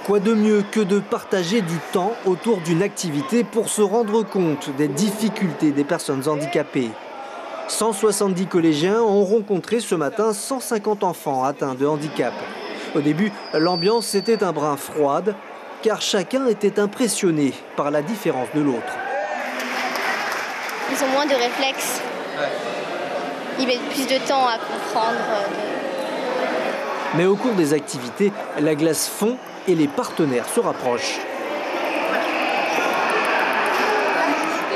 Quoi de mieux que de partager du temps autour d'une activité pour se rendre compte des difficultés des personnes handicapées. 170 collégiens ont rencontré ce matin 150 enfants atteints de handicap. Au début, l'ambiance était un brin froide, car chacun était impressionné par la différence de l'autre. Ils ont moins de réflexes. Ils mettent plus de temps à comprendre. Mais au cours des activités, la glace fond et les partenaires se rapprochent.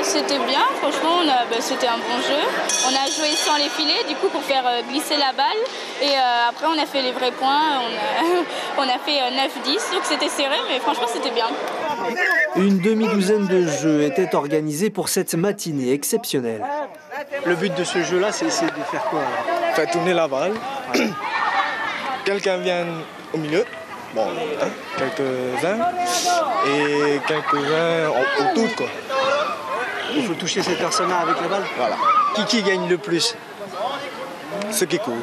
C'était bien, franchement, c'était un bon jeu. On a joué sans les filets, du coup, pour faire glisser la balle. Et après, on a fait les vrais points, on a fait 9-10, donc c'était serré, mais franchement, c'était bien. Une demi-douzaine de jeux étaient organisés pour cette matinée exceptionnelle. Le but de ce jeu-là, c'est de faire quoi alors? Faire tourner la balle. Quelqu'un vient au milieu. Bon, quelques-uns. Et quelques-uns autour, quoi. Il faut toucher cette personne-là avec la balle. Voilà. Qui gagne le plus? Ceux qui courent.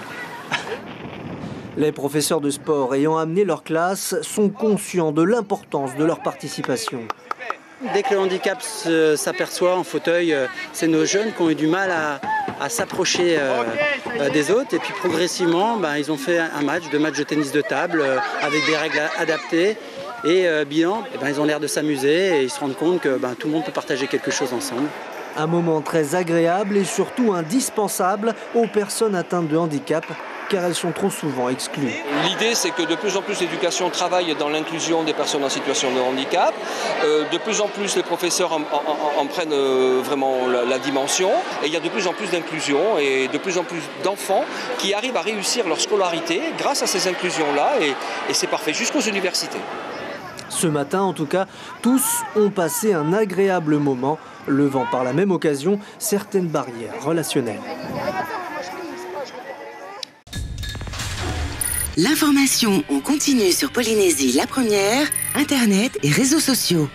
Les professeurs de sport ayant amené leur classe sont conscients de l'importance de leur participation. Dès que le handicap s'aperçoit en fauteuil, c'est nos jeunes qui ont eu du mal à s'approcher des autres. Et puis progressivement, ils ont fait deux matchs de tennis de table avec des règles adaptées. Et bilan, ils ont l'air de s'amuser et ils se rendent compte que tout le monde peut partager quelque chose ensemble. Un moment très agréable et surtout indispensable aux personnes atteintes de handicap, car elles sont trop souvent exclues. L'idée, c'est que de plus en plus l'éducation travaille dans l'inclusion des personnes en situation de handicap. De plus en plus les professeurs en prennent vraiment la dimension. Et il y a de plus en plus d'inclusion et de plus en plus d'enfants qui arrivent à réussir leur scolarité grâce à ces inclusions-là. Et c'est parfait jusqu'aux universités. Ce matin, en tout cas, tous ont passé un agréable moment, levant par la même occasion certaines barrières relationnelles. L'information en continu sur Polynésie la première, Internet et réseaux sociaux.